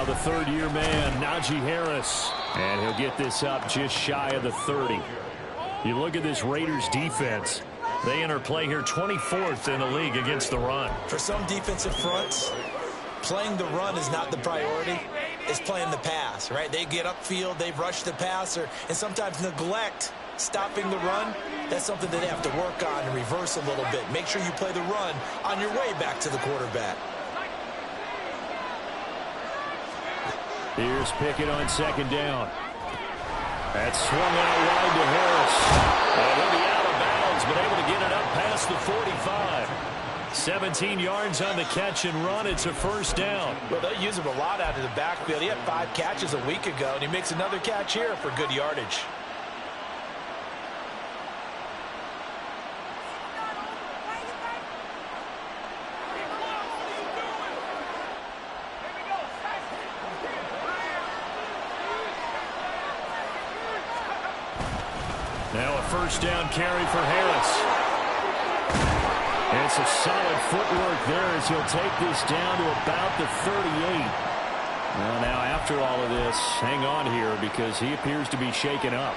Now the third-year man, Najee Harris. And he'll get this up just shy of the 30. You look at this Raiders defense. They enter play here 24th in the league against the run. For some defensive fronts, playing the run is not the priority. It's playing the pass, right? They get upfield, they rush the passer, and sometimes neglect stopping the run. That's something that they have to work on and reverse a little bit. Make sure you play the run on your way back to the quarterback. Here's Pickett on second down. That's swung out wide to Harris. And he'll be out of bounds, but able to get it up past the 45. 17 yards on the catch and run. It's a first down. Well, they'll use him a lot out of the backfield. He had 5 catches a week ago, and he makes another catch here for good yardage. Now a first down carry for Harris. It's a solid footwork there as he'll take this down to about the 38. Well, now after all of this, hang on here because he appears to be shaken up.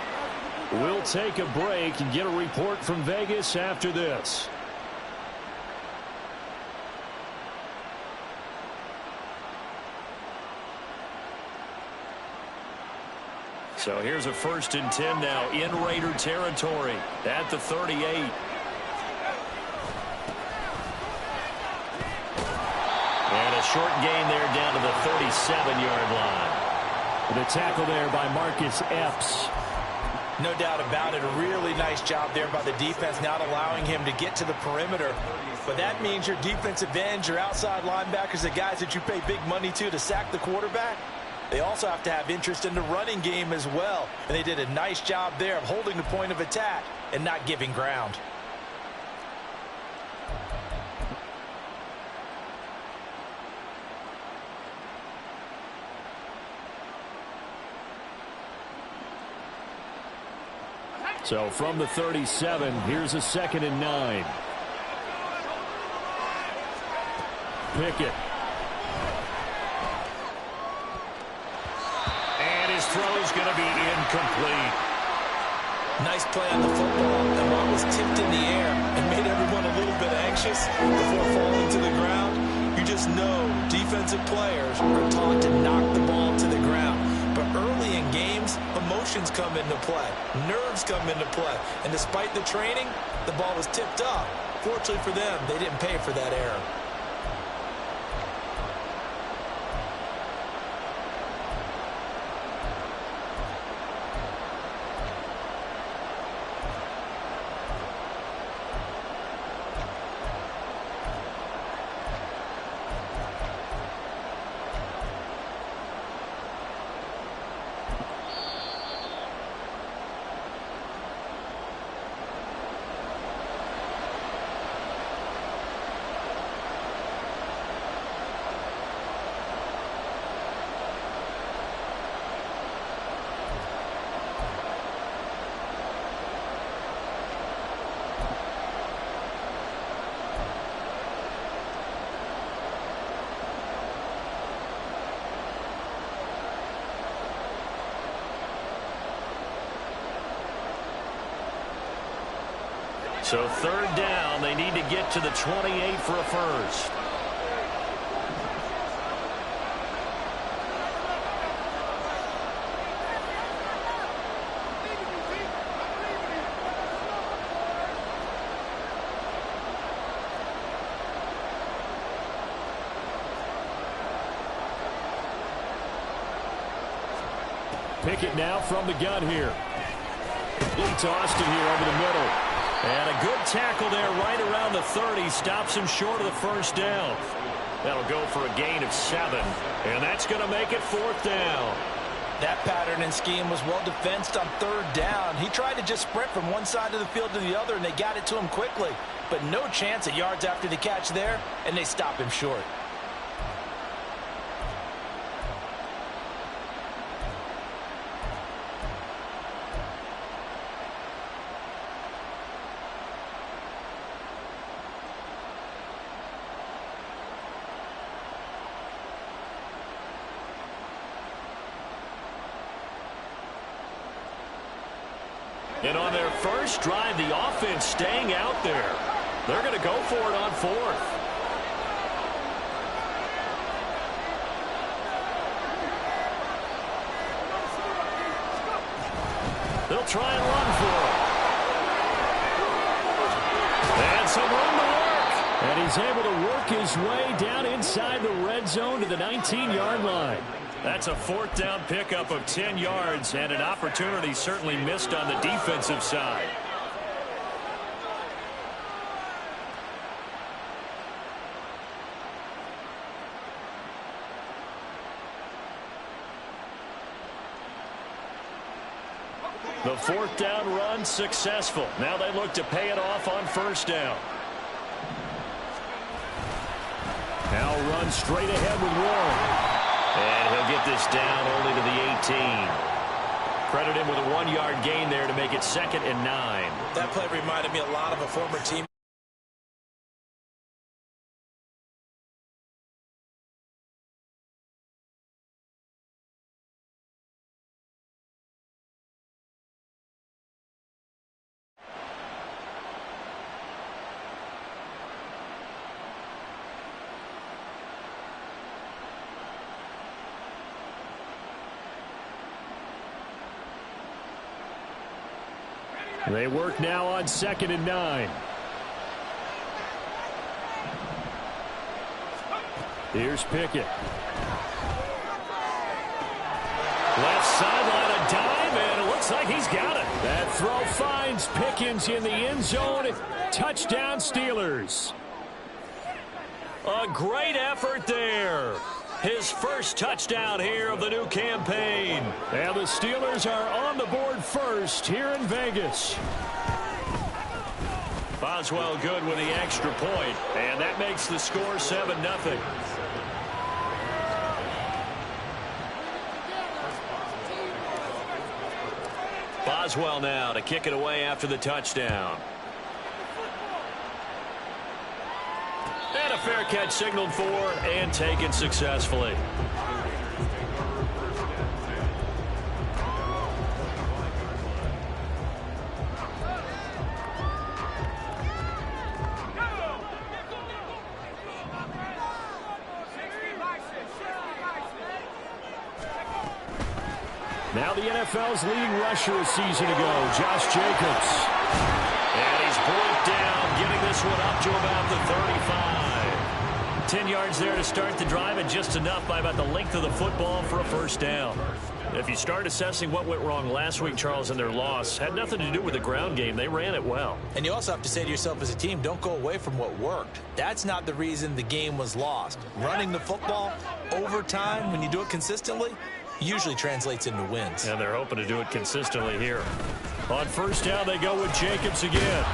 We'll take a break and get a report from Vegas after this. So here's a 1st and 10 now in Raider territory at the 38. And a short gain there down to the 37-yard line. The tackle there by Marcus Epps. No doubt about it. A really nice job there by the defense, not allowing him to get to the perimeter. But that means your defensive ends, your outside linebackers, the guys that you pay big money to sack the quarterback, they also have to have interest in the running game as well. And they did a nice job there of holding the point of attack and not giving ground. So from the 37, here's a 2nd and 9. Pickett. Throw's going to be incomplete. Nice play on the football, and while it was tipped in the air and made everyone a little bit anxious before falling to the ground, you just know defensive players are taught to knock the ball to the ground. But early in games, emotions come into play, nerves come into play, and despite the training, the ball was tipped up. Fortunately for them, they didn't pay for that error. So 3rd down, they need to get to the 28 for a first. Pickett now from the gun here. He tossed it here over the middle. And a good tackle there right around the 30. Stops him short of the first down. That'll go for a gain of 7. And that's going to make it 4th down. That pattern and scheme was well defensed on 3rd down. He tried to just sprint from one side of the field to the other, and they got it to him quickly. But no chance at yards after the catch there, and they stop him short. And on their first drive, the offense staying out there. They're going to go for it on fourth. They'll try and run for it. And some room to work. And he's able to work his way down inside the red zone to the 19-yard line. That's a fourth down pickup of 10 yards and an opportunity certainly missed on the defensive side. The fourth down run successful. Now they look to pay it off on first down. Now run straight ahead with Warren. And he'll get this down only to the 18. Credit him with a 1-yard gain there to make it 2nd and 9. That play reminded me a lot of a former team. They work now on 2nd and 9. Here's Pickett. Left sideline, a dive, and it looks like he's got it. That throw finds Pickens in the end zone. Touchdown, Steelers. A great effort there. His first touchdown here of the new campaign. And the Steelers are on the board first here in Vegas. Boswell good with the extra point, and that makes the score 7-0. Boswell now to kick it away after the touchdown. And a fair catch signaled for and taken successfully. Now the NFL's leading rusher a season ago, Josh Jacobs. And he's brought down, getting this one up to about the 35. 10 yards there to start the drive, and just enough by about the length of the football for a first down. If you start assessing what went wrong last week, Charles, in their loss, had nothing to do with the ground game. They ran it well. And you also have to say to yourself as a team, don't go away from what worked. That's not the reason the game was lost. Running the football over time, when you do it consistently, usually translates into wins. And they're hoping to do it consistently here. On first down, they go with Jacobs again.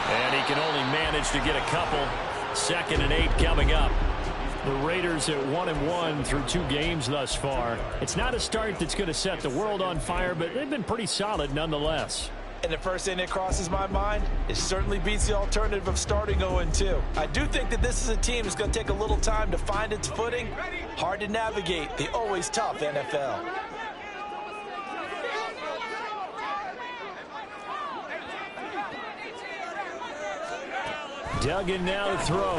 And he can only manage to get a couple. 2nd and 8 coming up. The Raiders at 1-1 through 2 games thus far. It's not a start that's going to set the world on fire, but they've been pretty solid nonetheless. And the first thing that crosses my mind, it certainly beats the alternative of starting 0-2. I do think that this is a team that's going to take a little time to find its footing. Hard to navigate the always tough NFL. Duggan now to throw.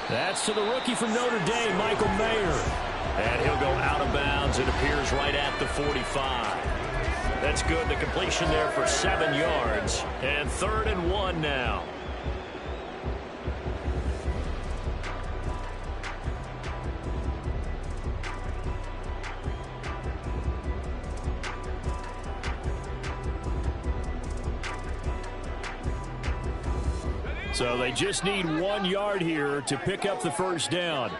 That's to the rookie from Notre Dame, Michael Mayer. And he'll go out of bounds. It appears right at the 45. That's good. The completion there for 7 yards. And 3rd and 1 now. So they just need 1 yard here to pick up the first down.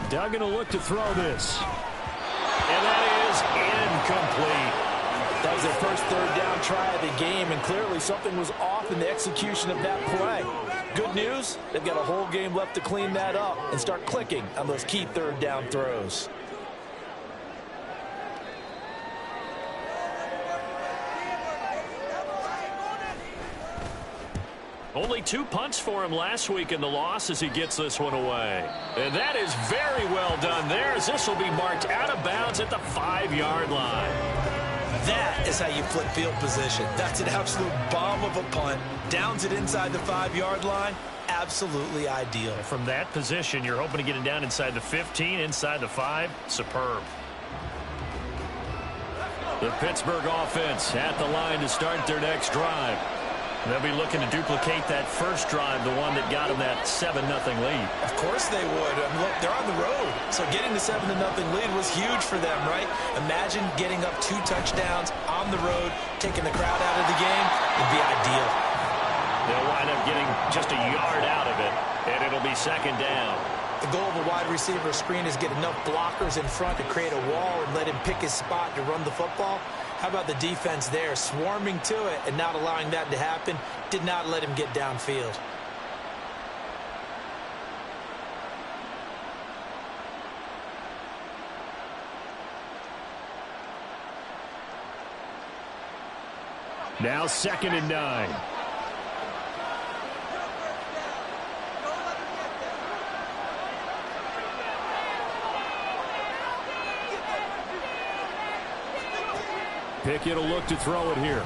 Duggan will look to throw this. And that is incomplete. That was their first 3rd down try of the game, and clearly something was off in the execution of that play. Good news, they've got a whole game left to clean that up and start clicking on those key 3rd down throws. Only 2 punts for him last week in the loss as he gets this one away. And that is very well done there, as this will be marked out of bounds at the 5-yard line. That is how you flip field position. That's an absolute bomb of a punt. Downs it inside the 5-yard line. Absolutely ideal. From that position, you're hoping to get it down inside the 15, inside the 5. Superb. The Pittsburgh offense at the line to start their next drive. They'll be looking to duplicate that first drive, the one that got them that 7-0 lead. Of course they would. Look, they're on the road. So getting the 7-0 lead was huge for them, right? Imagine getting up 2 touchdowns on the road, taking the crowd out of the game. It'd be ideal. They'll wind up getting just a yard out of it, and it'll be 2nd down. The goal of a wide receiver screen is get enough blockers in front to create a wall and let him pick his spot to run the football. How about the defense there, swarming to it and not allowing that to happen? Did not let him get downfield. Now 2nd and 9. Pickett will look to throw it here.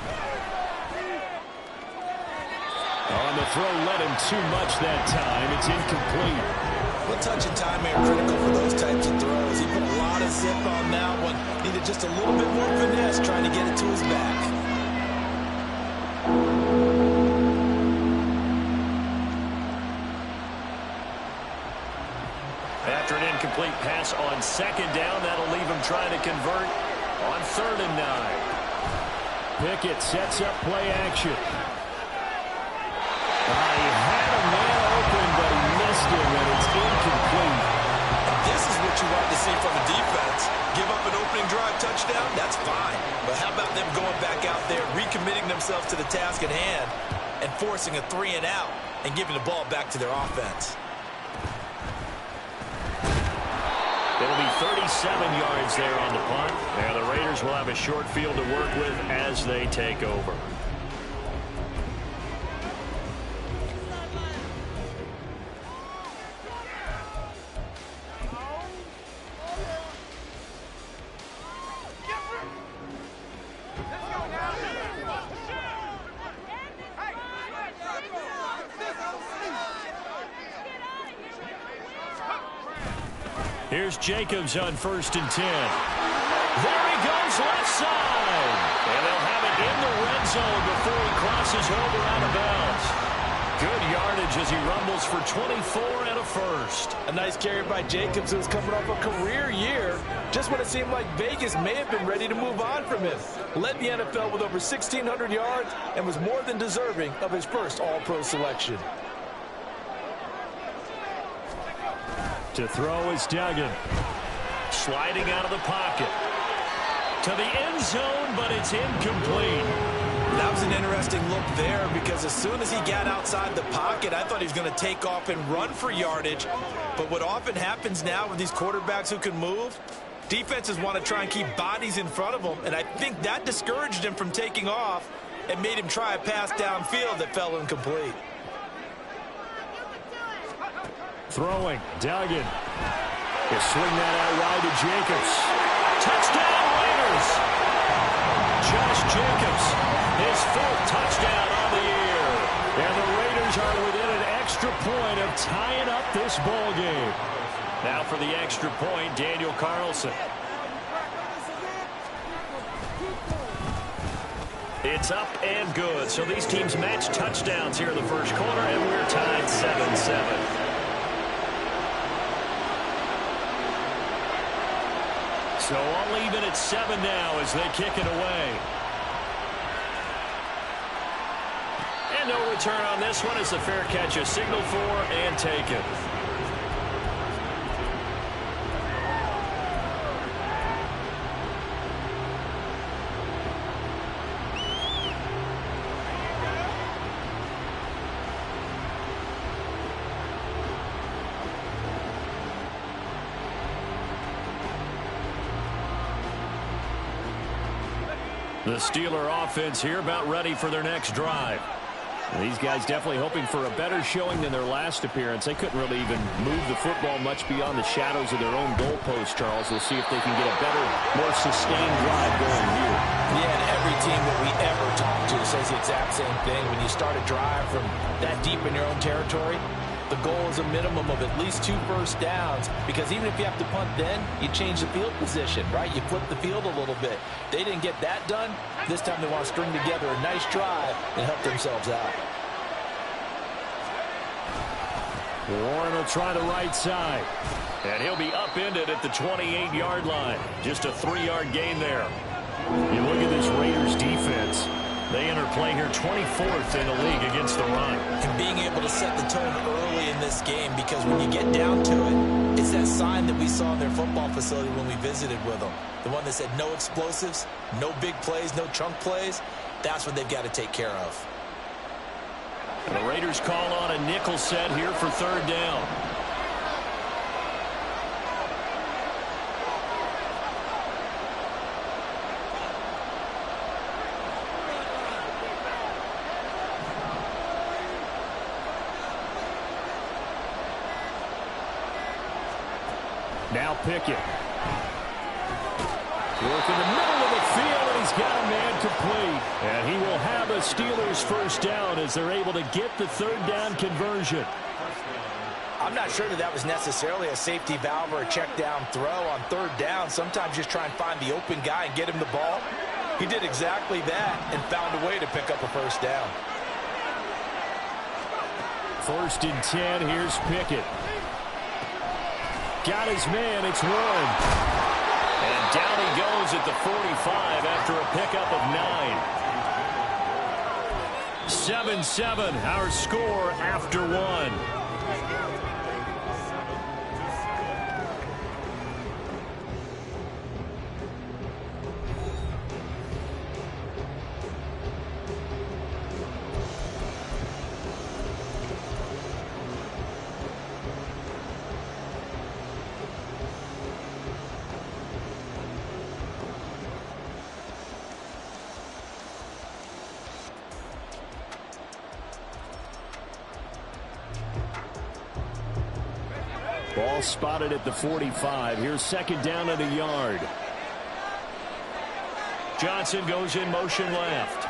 On the throw, led him too much that time. It's incomplete. Well, touch and timing are critical for those types of throws. He put a lot of zip on that one. Needed just a little bit more finesse trying to get it to his back. After an incomplete pass on 2nd down, that'll leave him trying to convert on 3rd and 9. Pickett sets up play action. He had a man open, but he missed him, and it's incomplete. This is what you want to see from a defense. Give up an opening drive touchdown, that's fine. But how about them going back out there, recommitting themselves to the task at hand, and forcing a 3-and-out, and giving the ball back to their offense? It'll be 37 yards there on the punt. And the Raiders will have a short field to work with as they take over. Here's Jacobs on 1st and 10. There he goes left side. And they'll have it in the red zone before he crosses over out of bounds. Good yardage as he rumbles for 24 and a first. A nice carry by Jacobs, who's coming off a career year. Just when it seemed like Vegas may have been ready to move on from him. Led the NFL with over 1,600 yards and was more than deserving of his first All-Pro selection. To throw is Duggan. Sliding out of the pocket. To the end zone, but it's incomplete. That was an interesting look there because as soon as he got outside the pocket, I thought he was going to take off and run for yardage. But what often happens now with these quarterbacks who can move, defenses want to try and keep bodies in front of them, and I think that discouraged him from taking off and made him try a pass downfield that fell incomplete. Throwing, Duggan. He'll swing that out wide to Jacobs. Touchdown, Raiders! Josh Jacobs, his 4th touchdown on the year. And the Raiders are within an extra point of tying up this ball game. Now for the extra point, Daniel Carlson. It's up and good. So these teams match touchdowns here in the first quarter, and we're tied 7-7. So all even at 7 now as they kick it away. And no return on this one as the fair catch is signaled for and taken. The Steeler offense here about ready for their next drive. These guys definitely hoping for a better showing than their last appearance. They couldn't really even move the football much beyond the shadows of their own goalpost, Charles. We'll see if they can get a better, more sustained drive going here. Yeah, and every team that we ever talk to says the exact same thing. When you start a drive from that deep in your own territory, the goal is a minimum of at least 2 first downs, because even if you have to punt then, you change the field position, right? You flip the field a little bit. They didn't get that done. This time they want to string together a nice drive and help themselves out. Warren will try the right side. And he'll be upended at the 28-yard line. Just a 3-yard gain there. You look at this Raiders defense. They enter play here 24th in the league against the run. And being able to set the tone early in this game, because when you get down to it, it's that sign that we saw in their football facility when we visited with them. The one that said no explosives, no big plays, no chunk plays. That's what they've got to take care of. And the Raiders call on a nickel set here for 3rd down. Now Pickett. Work in the middle of the field, and he's got a man complete. And he will have a Steelers first down as they're able to get the 3rd down conversion. I'm not sure that was necessarily a safety valve or a check down throw on 3rd down. Sometimes just try and find the open guy and get him the ball. He did exactly that and found a way to pick up a first down. 1st and 10, here's Pickett. Got his man, it's Warren. And down he goes at the 45 after a pickup of 9. 7-7, our score after 1. Ball spotted at the 45. Here's 2nd down and a yard. Johnson goes in motion left.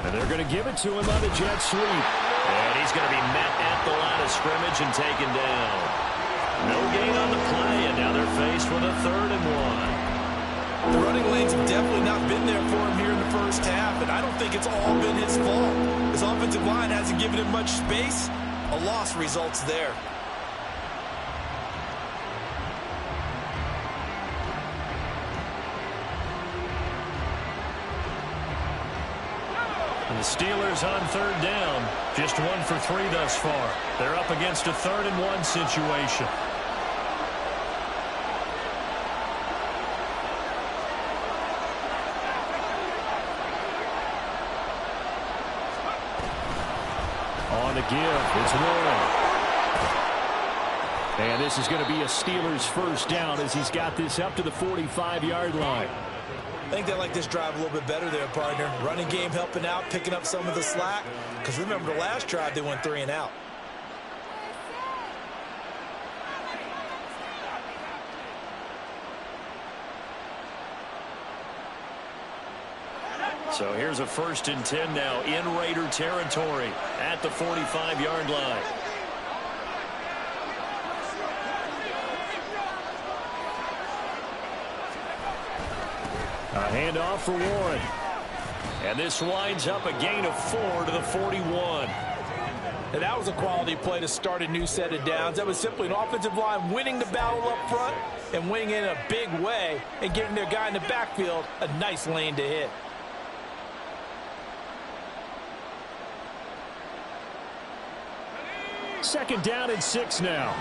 And they're going to give it to him on a jet sweep. And he's going to be met at the line of scrimmage and taken down. No gain on the play, and now they're faced with a 3rd and 1. The running lanes have definitely not been there for him here in the first half, and I don't think it's all been his fault. His offensive line hasn't given him much space. A loss results there. The Steelers on 3rd down. Just 1 for 3 thus far. They're up against a 3rd and 1 situation. On the give, it's Warren. And this is going to be a Steelers first down as he's got this up to the 45-yard line. I think they like this drive a little bit better there, partner. Running game helping out, picking up some of the slack. Because remember the last drive, they went 3 and out. So here's a 1st and 10 now in Raider territory at the 45-yard line. A handoff for Warren. And this winds up a gain of 4 to the 41. And that was a quality play to start a new set of downs. That was simply an offensive line winning the battle up front and winning in a big way and giving their guy in the backfield a nice lane to hit. Second down and 6 now.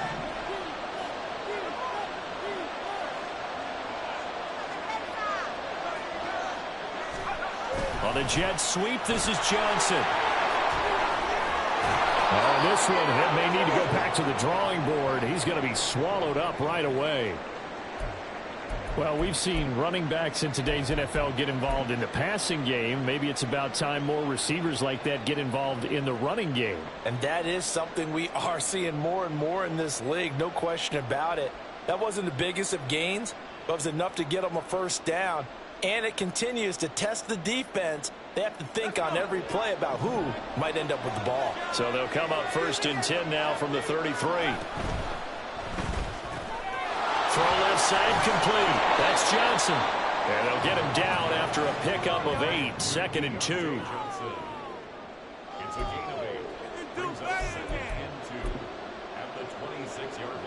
On the jet sweep, this is Johnson. Oh, this one may need to go back to the drawing board. He's going to be swallowed up right away. Well, we've seen running backs in today's NFL get involved in the passing game. Maybe it's about time more receivers like that get involved in the running game. And that is something we are seeing more and more in this league, no question about it. That wasn't the biggest of gains, but it was enough to get them a first down. And it continues to test the defense. They have to think on every play about who might end up with the ball. So they'll come up 1st and 10 now from the 33. Throw left side complete. That's Johnson. And they'll get him down after a pickup of 8. 2nd and 2. It's a gain of 8. Brings up 2nd and 2 at the 26-yard line.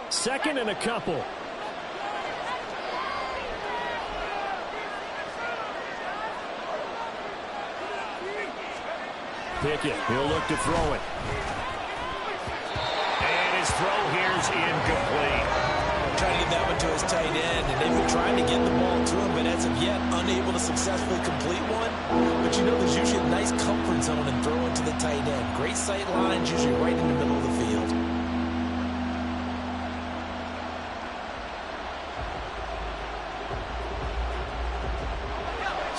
Second and a couple. Pickett, he'll look to throw it. And his throw here's incomplete. Trying to get that one to his tight end, and they've been trying to get the ball to him, but as of yet, unable to successfully complete one. But you know, there's usually a nice comfort zone in throwing to the tight end. Great sight lines, usually right in the middle of the field.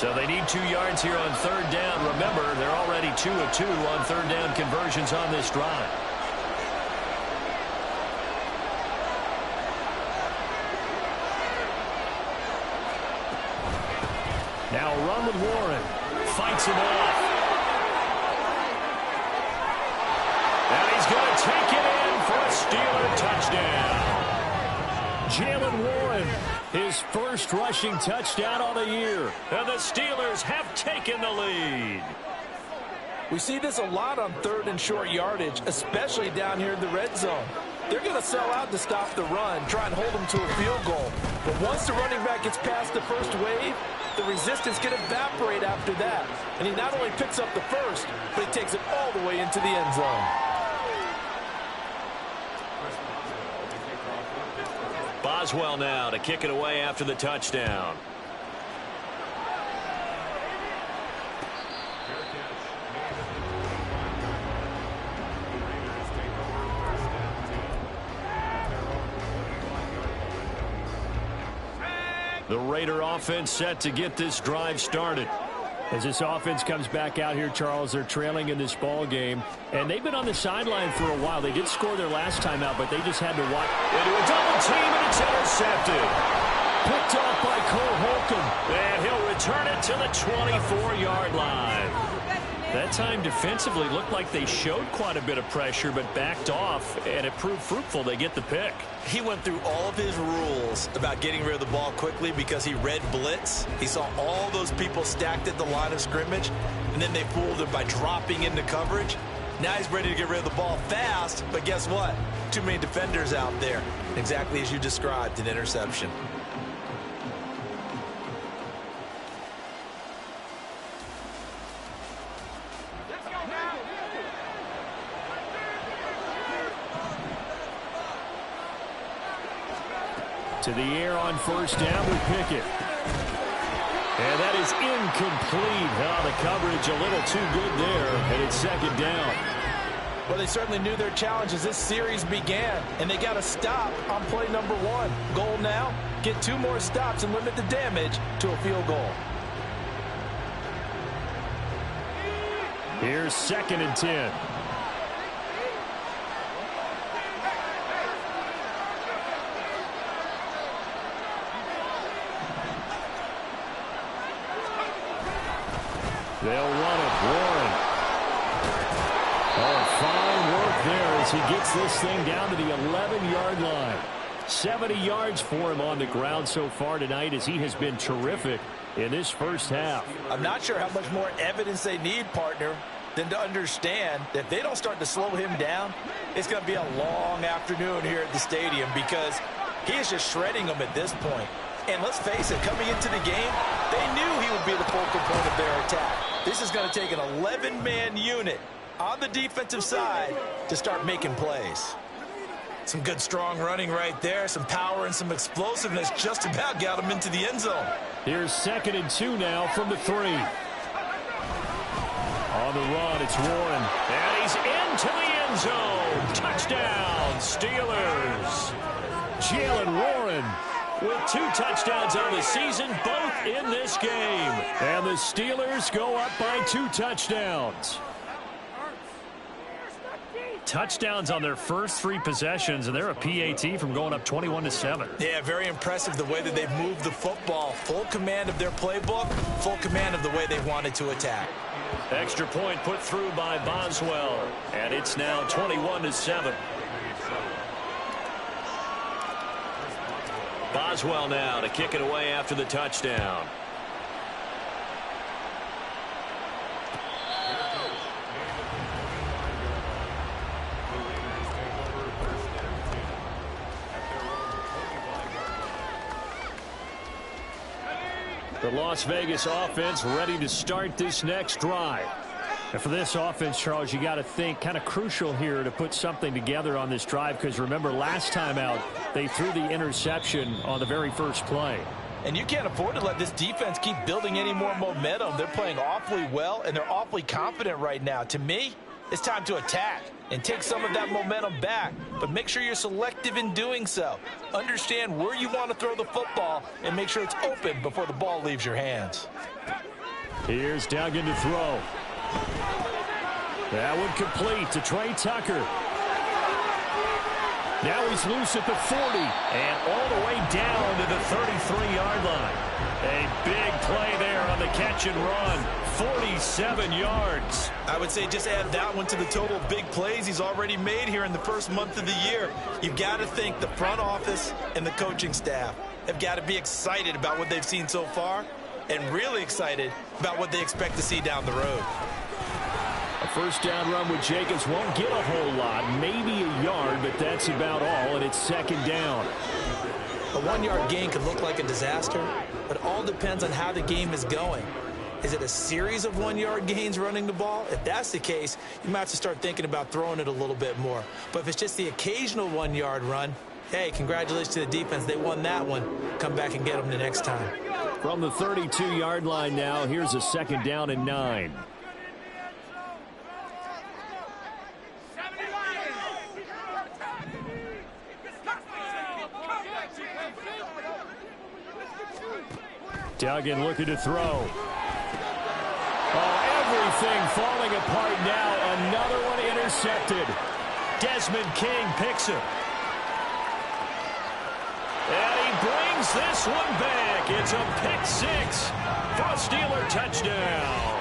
So they need 2 yards here on 3rd down. Remember, they're already 2 of 2 on 3rd down conversions on this drive. Now a run with Warren. Fights him off. And he's going to take it in for a Steeler touchdown. Jalen Warren, his first rushing touchdown on the year. And the Steelers have taken the lead. We see this a lot on 3rd and short yardage, especially down here in the red zone. They're going to sell out to stop the run, try and hold them to a field goal. But once the running back gets past the first wave, the resistance can evaporate after that. And he not only picks up the first, but he takes it all the way into the end zone. Boswell now to kick it away after the touchdown. The Raider offense set to get this drive started. As this offense comes back out here, Charles, they're trailing in this ball game, and they've been on the sideline for a while. They did score their last time out, but they just had to watch into a double team, and it's intercepted. Picked off by Cole Holcomb, and he'll return it to the 24-yard line. That time defensively looked like they showed quite a bit of pressure, but backed off, and it proved fruitful. They get the pick. He went through all of his rules about getting rid of the ball quickly because he read blitz. He saw all those people stacked at the line of scrimmage, and then they fooled him by dropping into coverage. Now he's ready to get rid of the ball fast, but guess what? Too many defenders out there. Exactly as you described, an interception. To the air on 1st down with Pickett. And that is incomplete. Oh, the coverage a little too good there, and it's 2nd down. Well, they certainly knew their challenge as this series began, and they got to stop on play number 1. Goal now, get 2 more stops and limit the damage to a field goal. Here's 2nd and 10. They'll run it. Warren. Oh, fine work there as he gets this thing down to the 11-yard line. 70 yards for him on the ground so far tonight as he has been terrific in this first half. I'm not sure how much more evidence they need, partner, than to understand that if they don't start to slow him down, it's going to be a long afternoon here at the stadium because he is just shredding them at this point. And let's face it, coming into the game, they knew he would be the focal point of their attack. This is going to take an 11-man unit on the defensive side to start making plays. Some good strong running right there. Some power and some explosiveness just about got him into the end zone. Here's 2nd and 2 now from the 3. On the run, it's Warren. And he's into the end zone. Touchdown, Steelers. Jalen Warren with 2 touchdowns on the season, both in this game. And the Steelers go up by 2 touchdowns. Touchdowns on their first 3 possessions, and they're a PAT from going up 21-7. Yeah, very impressive the way that they've moved the football. Full command of their playbook, full command of the way they wanted to attack. Extra point put through by Boswell, and it's now 21-7. Boswell now to kick it away after the touchdown. The Las Vegas offense ready to start this next drive. And for this offense, Charles, you got to think kind of crucial here to put something together on this drive, because remember last time out they threw the interception on the very first play. And you can't afford to let this defense keep building any more momentum. They're playing awfully well, and they're awfully confident right now. To me, it's time to attack and take some of that momentum back, but make sure you're selective in doing so. Understand where you want to throw the football and make sure it's open before the ball leaves your hands. Here's Duggan to throw. That one complete to Trey Tucker. Now he's loose at the 40 and all the way down to the 33-yard line. A big play there on the catch and run. 47 yards. I would say just add that one to the total of big plays he's already made here in the first month of the year. You've got to think the front office and the coaching staff have got to be excited about what they've seen so far and really excited about what they expect to see down the road. A first down run with Jacobs won't get a whole lot, maybe a yard, but that's about all, and it's 2nd down. A 1-yard gain could look like a disaster, but it all depends on how the game is going. Is it a series of 1-yard gains running the ball? If that's the case, you might have to start thinking about throwing it a little bit more. But if it's just the occasional 1-yard run, hey, congratulations to the defense. They won that one. Come back and get them the next time. From the 32-yard line now, here's a 2nd down and 9. Duggan looking to throw. Oh, everything falling apart now. Another one intercepted. Desmond King picks it. And he brings this one back. It's a pick 6 for a Steeler touchdown.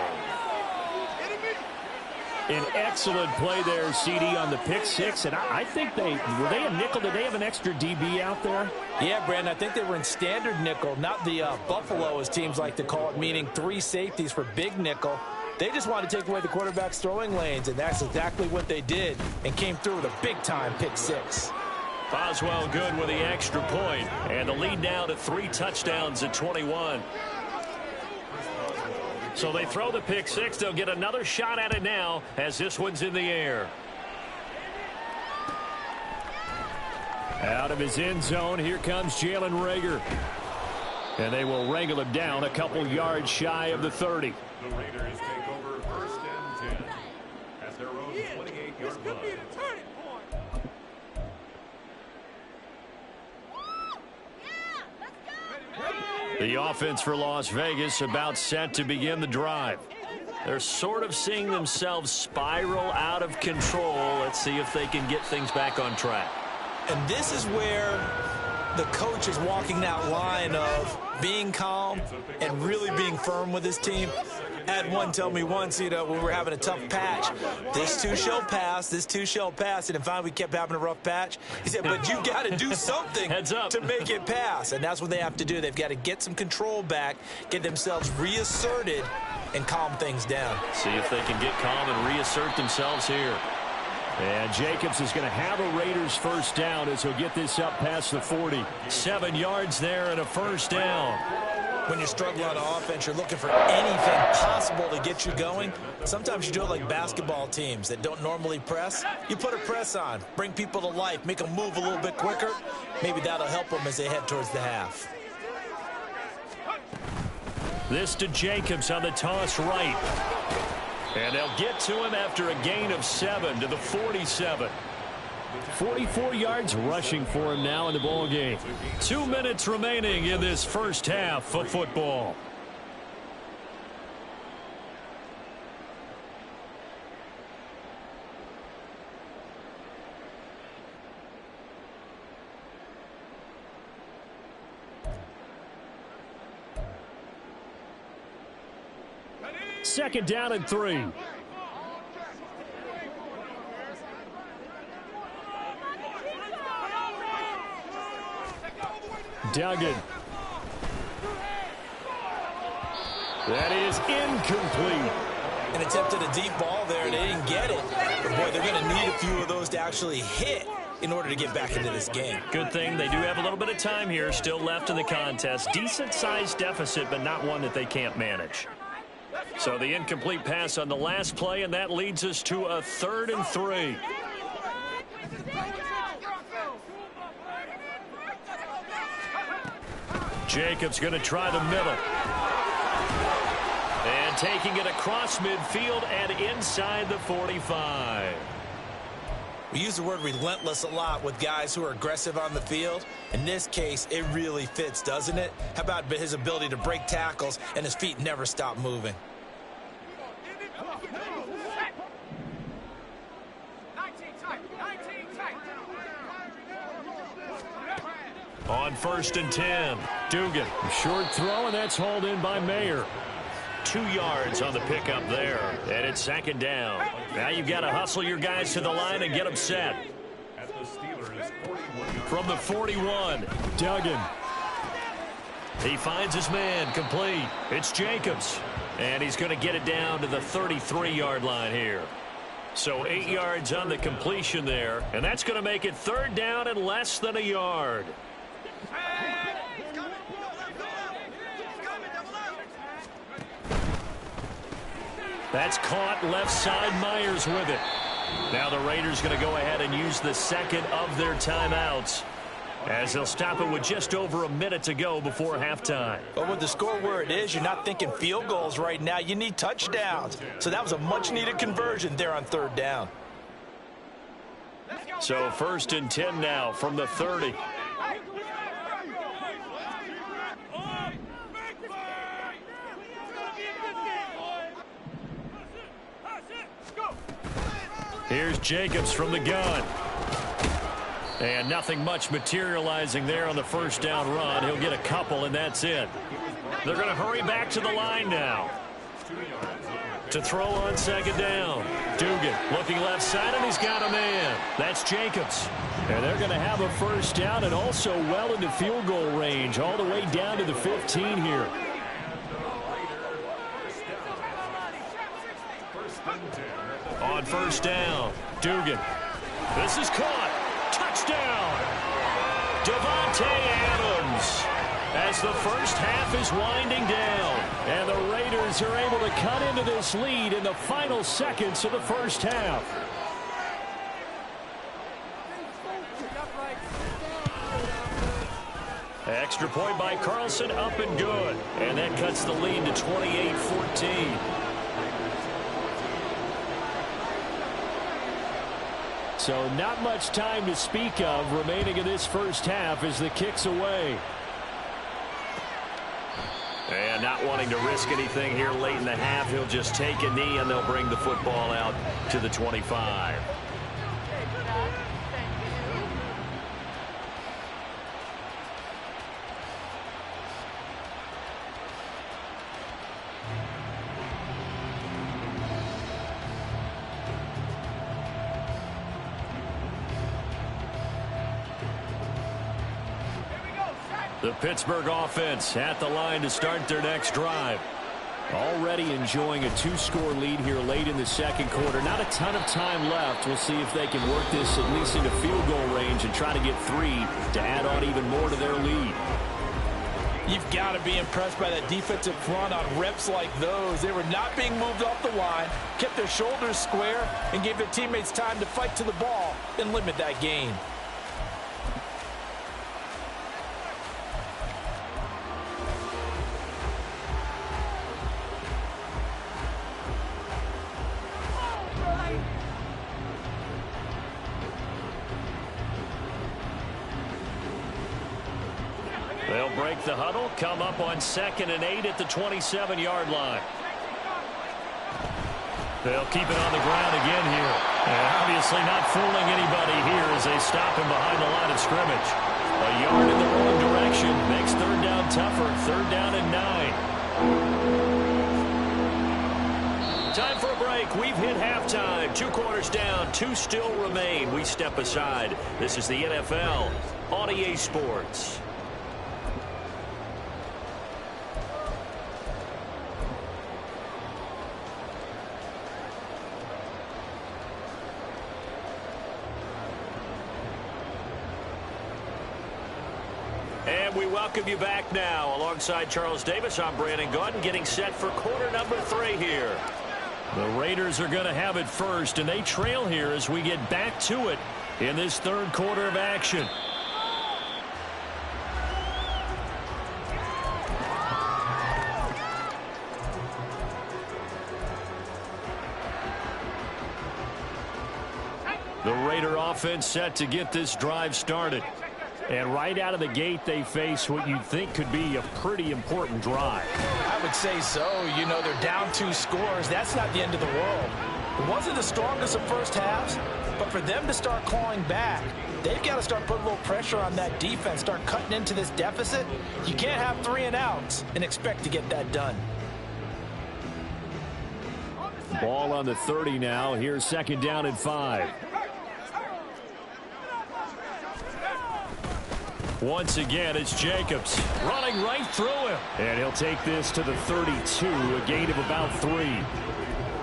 An excellent play there, CD, on the pick 6. And I think were they a nickel? Did they have an extra DB out there? Yeah, Brandon, I think they were in standard nickel, not the Buffalo, as teams like to call it, meaning 3 safeties for big nickel. They just wanted to take away the quarterback's throwing lanes, and that's exactly what they did and came through with a big-time pick 6. Boswell good with the extra point, and the lead now to 3 touchdowns at 21. So they throw the pick 6. They'll get another shot at it now as this one's in the air. Out of his end zone, here comes Jalen Reagor. And they will wrangle him down a couple yards shy of the 30. The Raiders take over 1st and 10 at their own 28-yard line. The offense for Las Vegas about set to begin the drive. They're sort of seeing themselves spiral out of control. Let's see if they can get things back on track. And this is where the coach is walking that line of being calm and really being firm with his team. I had one tell me once, when we were having a tough patch, this too shall pass, this too shall pass. And finally we kept having a rough patch. He said, but you got to do something to make it pass. And that's what they have to do. They've got to get some control back, get themselves reasserted, and calm things down. See if they can get calm and reassert themselves here. And Jacobs is going to have a Raiders first down as he'll get this up past the 40. 7 yards there and a first down. When you're struggling on offense, you're looking for anything possible to get you going. Sometimes you do it like basketball teams that don't normally press. You put a press on, bring people to life, make them move a little bit quicker. Maybe that'll help them as they head towards the half. This to Jacobs on the toss right. And they'll get to him after a gain of 7 to the 47. 44 yards rushing for him now in the ball game. 2 minutes remaining in this first half of football. Second down and 3. Duggan. That is incomplete. An attempt at a deep ball there, and they didn't get it. But, boy, they're going to need a few of those to actually hit in order to get back into this game. Good thing they do have a little bit of time here still left in the contest. Decent-sized deficit, but not one that they can't manage. So the incomplete pass on the last play, and that leads us to a 3rd and 3. Jacobs going to try the middle. And taking it across midfield and inside the 45. We use the word relentless a lot with guys who are aggressive on the field. In this case, it really fits, doesn't it? How about his ability to break tackles and his feet never stop moving? On 1st and 10, Dugan. Short throw, and that's hauled in by Mayer. 2 yards on the pickup there, and it's 2nd down. Now you've got to hustle your guys to the line and get them set. From the 41, Duggan. He finds his man, complete. It's Jacobs, and he's going to get it down to the 33-yard line here. So 8 yards on the completion there, and that's going to make it 3rd down and less than a yard. That's caught left side. Myers with it. Now the Raiders going to go ahead and use the second of their timeouts as they'll stop it with just over a minute to go before halftime. But with the score where it is, you're not thinking field goals right now. You need touchdowns. So that was a much-needed conversion there on 3rd down. So 1st and 10 now from the 30. Here's Jacobs from the gun. And nothing much materializing there on the 1st down run. He'll get a couple, and that's it. They're going to hurry back to the line now. To throw on 2nd down. Dugan looking left side, and he's got a man. That's Jacobs. And they're going to have a 1st down and also well into field goal range, all the way down to the 15 here. On 1st down, Dugan. This is caught. Touchdown. Devontae Adams. As the first half is winding down. And the Raiders are able to cut into this lead in the final seconds of the first half. Extra point by Carlson, up and good. And that cuts the lead to 28-14. So not much time to speak of remaining in this first half as the kick's away. And not wanting to risk anything here late in the half, he'll just take a knee and they'll bring the football out to the 25. The Pittsburgh offense at the line to start their next drive. Already enjoying a 2-score lead here late in the second quarter. Not a ton of time left. We'll see if they can work this at least into field goal range and try to get 3 to add on even more to their lead. You've got to be impressed by that defensive front on reps like those. They were not being moved off the line, kept their shoulders square, and gave their teammates time to fight to the ball and limit that gain. They'll break the huddle, come up on 2nd and 8 at the 27-yard line. They'll keep it on the ground again here. And obviously not fooling anybody here as they stop him behind the line of scrimmage. A yard in the wrong direction makes 3rd down tougher. 3rd down and 9. Time for a break. We've hit halftime. 2 quarters down. 2 still remain. We step aside. This is the NFL on EA Sports. And we welcome you back now. Alongside Charles Davis, I'm Brandon Gaudin, getting set for quarter number 3 here. The Raiders are going to have it first, and they trail here as we get back to it in this 3rd quarter of action. The Raider offense set to get this drive started. And right out of the gate, they face what you'd think could be a pretty important drive. I would say so. You know, they're down 2 scores. That's not the end of the world. It wasn't the strongest of first halves, but for them to start clawing back, they've got to start putting a little pressure on that defense, start cutting into this deficit. You can't have 3 and outs and expect to get that done. Ball on the 30 now. Here's 2nd down and 5. Once again, it's Jacobs running right through him. And he'll take this to the 32, a gain of about 3.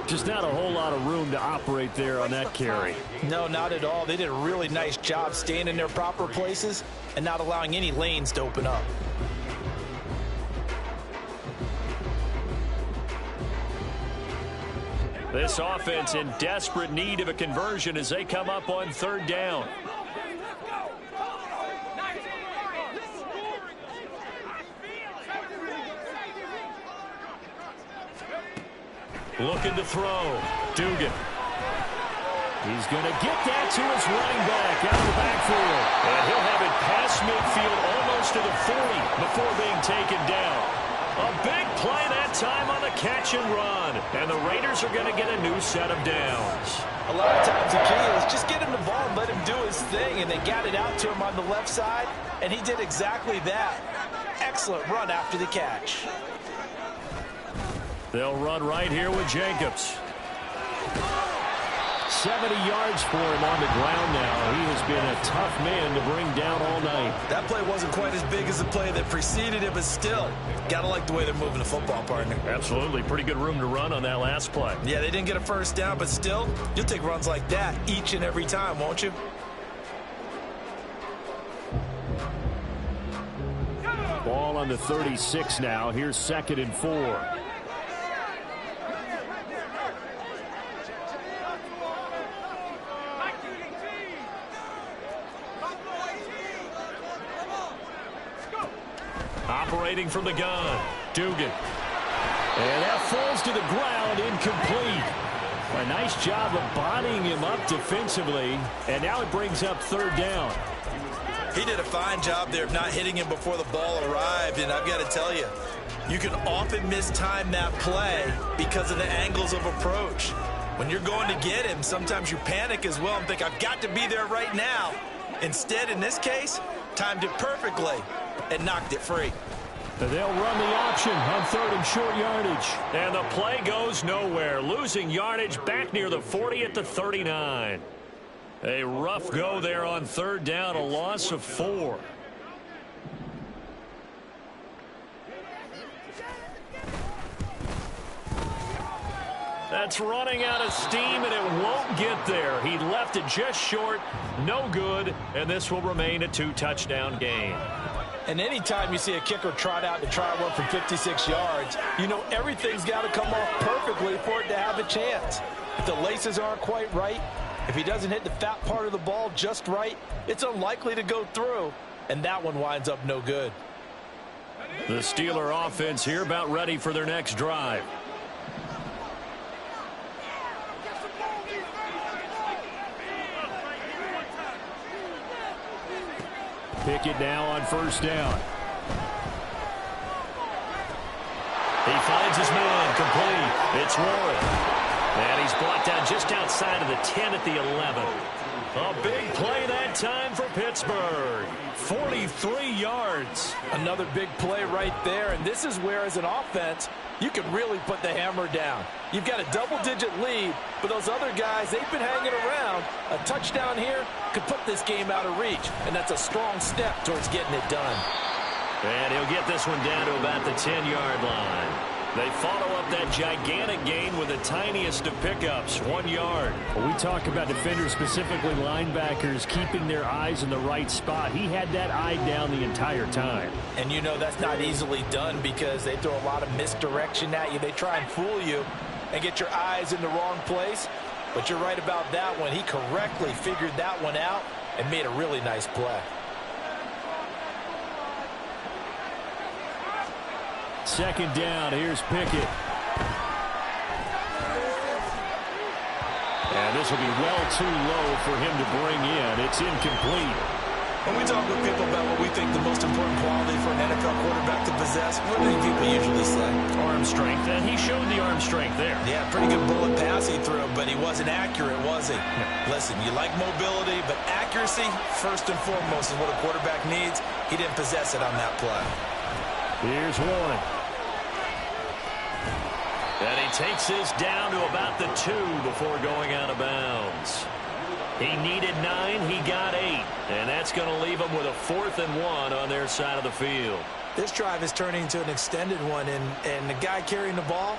Just not a whole lot of room to operate there on that carry. No, not at all. They did a really nice job staying in their proper places and not allowing any lanes to open up. This offense in desperate need of a conversion as they come up on 3rd down. Looking to throw. Dugan. He's going to get that to his running back out of the backfield. And he'll have it past midfield almost to the 40 before being taken down. A big play that time on the catch and run. And the Raiders are going to get a new set of downs. A lot of times the key is just get him the ball and let him do his thing. And they got it out to him on the left side. And he did exactly that. Excellent run after the catch. They'll run right here with Jacobs. 70 yards for him on the ground now. He has been a tough man to bring down all night. That play wasn't quite as big as the play that preceded it, but still, gotta like the way they're moving the football, partner. Absolutely. Pretty good room to run on that last play. Yeah, they didn't get a first down, but still, you'll take runs like that each and every time, won't you? Ball on the 36 now. Here's 2nd and 4. Operating from the gun, Dugan. And that falls to the ground, incomplete. A nice job of bodying him up defensively, and now it brings up 3rd down. He did a fine job there of not hitting him before the ball arrived, and I've got to tell you, you can often mistime that play because of the angles of approach. When you're going to get him, sometimes you panic as well and think, I've got to be there right now. Instead, in this case, timed it perfectly and knocked it free. They'll run the option on 3rd and short yardage. And the play goes nowhere. Losing yardage back near the 40 at the 39. A rough go there on 3rd down, a loss of 4. That's running out of steam, and it won't get there. He left it just short, no good, and this will remain a 2-touchdown game. And anytime you see a kicker trot out to try one from 56 yards, you know everything's got to come off perfectly for it to have a chance. If the laces aren't quite right, if he doesn't hit the fat part of the ball just right, it's unlikely to go through, and that one winds up no good. The Steeler offense here about ready for their next drive. Pickett now on first down. He finds his man, complete. It's Warren. And he's brought down just outside of the 10 at the 11. A big play that time for Pittsburgh. 43 yards. Another big play right there, and this is where, as an offense, you can really put the hammer down. You've got a double-digit lead, but those other guys, they've been hanging around. A touchdown here could put this game out of reach, and that's a strong step towards getting it done. And he'll get this one down to about the 10-yard line. They follow up that gigantic gain with the tiniest of pickups, 1 yard. Well, we talk about defenders, specifically linebackers, keeping their eyes in the right spot. He had that eye down the entire time. And you know that's not easily done because they throw a lot of misdirection at you. They try and fool you and get your eyes in the wrong place. But you're right about that one. He correctly figured that one out and made a really nice play. Second down, here's Pickett. And this will be well too low for him to bring in. It's incomplete. When we talk with people about what we think the most important quality for an NFL quarterback to possess, what do people usually say? Arm strength, and he showed the arm strength there. Yeah, pretty good bullet pass he threw, but he wasn't accurate, was he? No. Listen, you like mobility, but accuracy, first and foremost, is what a quarterback needs. He didn't possess it on that play. Here's Warren. And he takes this down to about the 2 before going out of bounds. He needed 9, he got 8. And that's going to leave him with a 4th and 1 on their side of the field. This drive is turning into an extended one, and the guy carrying the ball,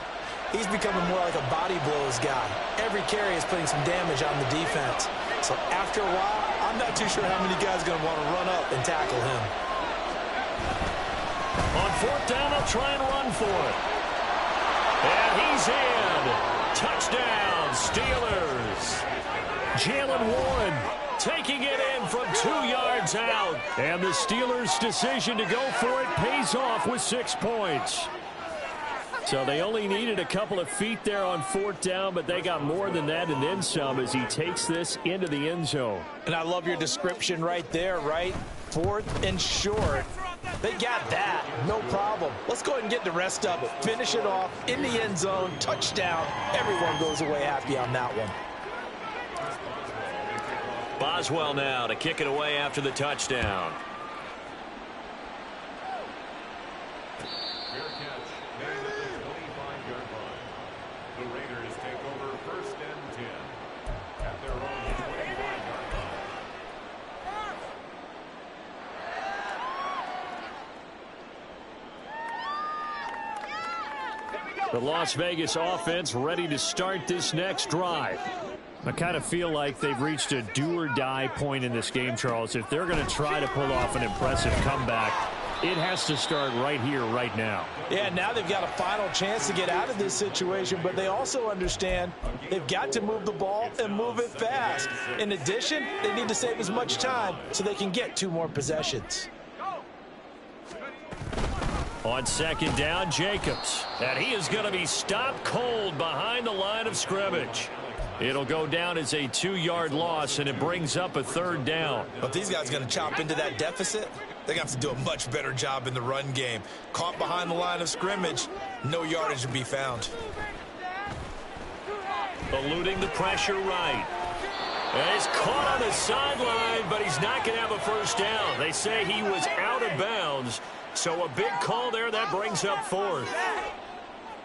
he's becoming more like a body blows guy. Every carry is putting some damage on the defense. So after a while, I'm not too sure how many guys are going to want to run up and tackle him. On 4th down, they'll try and run for it. And he's in. Touchdown, Steelers. Jalen Warren taking it in from 2 yards out. And the Steelers' decision to go for it pays off with 6 points. So they only needed a couple of feet there on 4th down, but they got more than that and then some as he takes this into the end zone. And I love your description right there, right? 4th and short. They got that. No problem. Let's go ahead and get the rest of it. Finish it off in the end zone. Touchdown. Everyone goes away happy on that one. Boswell now to kick it away after the touchdown. Fair catch made at the 25-yard line. The Raiders take over 1st and 10 at their own 25-yard line. The Las Vegas offense ready to start this next drive. I kind of feel like they've reached a do-or-die point in this game, Charles. If they're going to try to pull off an impressive comeback, it has to start right here, right now. Yeah, now they've got a final chance to get out of this situation, but they also understand they've got to move the ball and move it fast. In addition, they need to save as much time so they can get 2 more possessions. On 2nd down, Jacobs. And he is going to be stopped cold behind the line of scrimmage. It'll go down as a 2-yard loss, and it brings up a 3rd down. But these guys are going to chop into that deficit. They're going to have to do a much better job in the run game. Caught behind the line of scrimmage, no yardage to be found. Eluding the pressure right. And he's caught on the sideline, but he's not going to have a 1st down. They say he was out of bounds, so a big call there. That brings up 4th.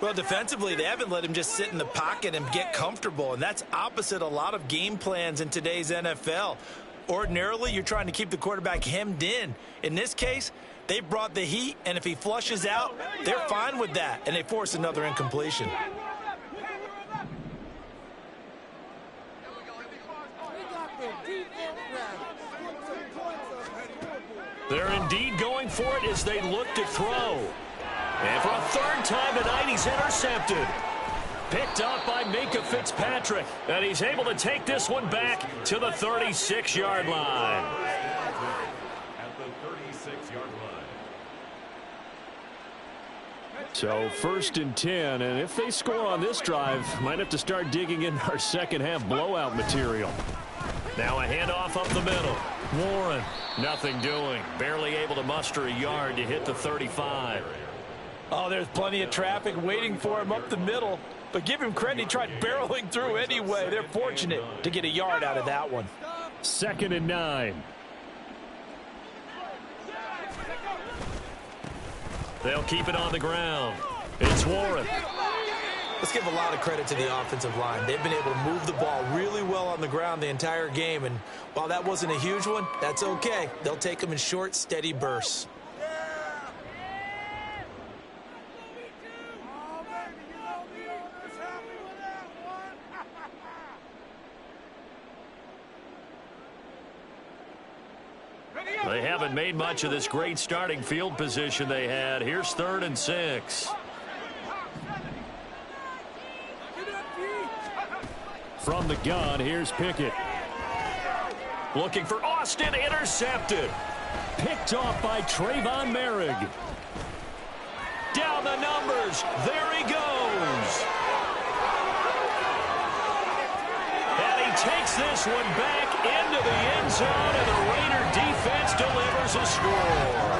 Well, defensively, they haven't let him just sit in the pocket and get comfortable, and that's opposite a lot of game plans in today's NFL. Ordinarily, you're trying to keep the quarterback hemmed in. In this case, they brought the heat, and if he flushes out, they're fine with that, and they force another incompletion. They're indeed going for it as they look to throw. And for a third time tonight, he's intercepted. Picked up by Minka Fitzpatrick. And he's able to take this one back to the 36-yard line. At the 36-yard line. So 1st and 10, and if they score on this drive, might have to start digging in our second-half blowout material. Now a handoff up the middle. Warren, nothing doing. Barely able to muster a yard to hit the 35. Oh, there's plenty of traffic waiting for him up the middle. But give him credit, he tried barreling through anyway. They're fortunate to get a yard out of that one. 2nd and 9. They'll keep it on the ground. It's Warren. Let's give a lot of credit to the offensive line. They've been able to move the ball really well on the ground the entire game. And while that wasn't a huge one, that's okay. They'll take them in short, steady bursts. They haven't made much of this great starting field position they had. Here's 3rd and 6. From the gun, here's Pickett. Looking for Austin, intercepted. Picked off by Trayvon Merrick. Down the numbers. There he goes. And he takes this one back into the end zone, and the Raider defense delivers a score.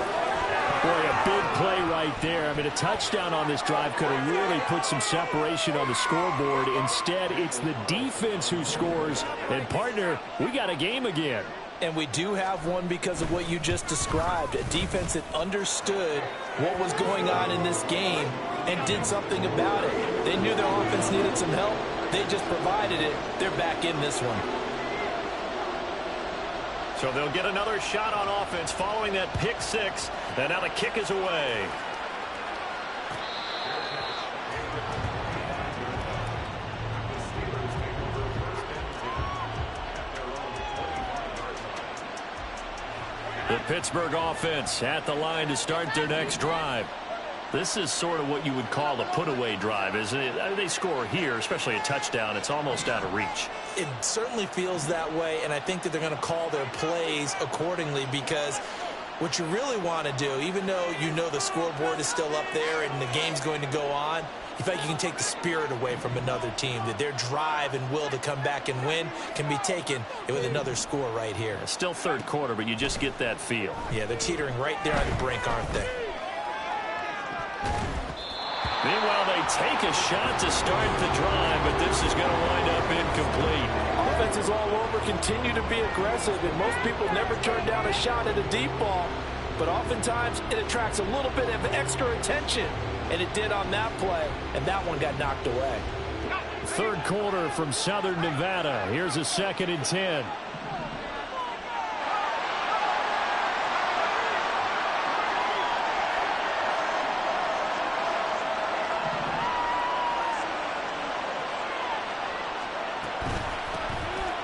Boy, a big play right there. I mean, a touchdown on this drive could have really put some separation on the scoreboard. Instead, it's the defense who scores. And, partner, we got a game again. And we do have one because of what you just described. A defense that understood what was going on in this game and did something about it. They knew their offense needed some help. They just provided it. They're back in this one. So they'll get another shot on offense following that pick 6. And now the kick is away. The Pittsburgh offense at the line to start their next drive. This is sort of what you would call a put-away drive, isn't it? I mean, they score here, especially a touchdown. It's almost out of reach. It certainly feels that way, and I think that they're going to call their plays accordingly because what you really want to do, even though you know the scoreboard is still up there and the game's going to go on, you feel like you can take the spirit away from another team, that their drive and will to come back and win can be taken with another score right here. It's still 3rd quarter, but you just get that feel. Yeah, they're teetering right there on the brink, aren't they? Meanwhile, they take a shot to start the drive, but this is going to wind up incomplete. Offenses all over continue to be aggressive, and most people never turn down a shot at a deep ball. But oftentimes, it attracts a little bit of extra attention, and it did on that play, and that one got knocked away. 3rd quarter from Southern Nevada. Here's a 2nd and 10.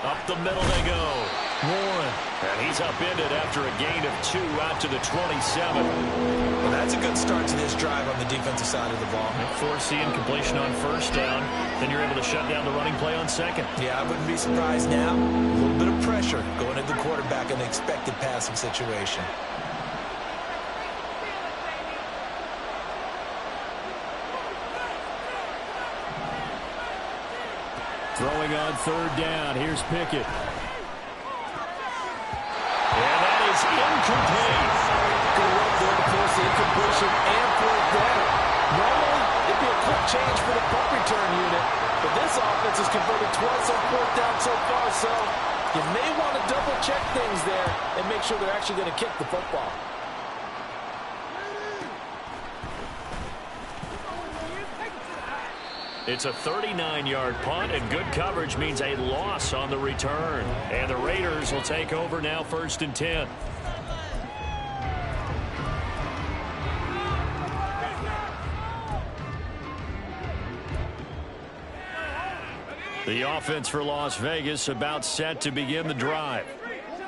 Up the middle they go. Warren. And he's upended after a gain of 2 out to the 27. Well, that's a good start to this drive on the defensive side of the ball. Force the incompletion on 1st down. Then you're able to shut down the running play on 2nd. Yeah, I wouldn't be surprised now. A little bit of pressure going at the quarterback in the expected passing situation. Throwing on 3rd down. Here's Pickett. And that is incomplete. Good work there to force the incompletion and 4th down. Normally, it'd be a quick change for the punt return unit, but this offense has converted twice on 4th down so far, so you may want to double-check things there and make sure they're actually going to kick the football. It's a 39-yard punt, and good coverage means a loss on the return. And the Raiders will take over now, 1st and 10. The offense for Las Vegas about set to begin the drive.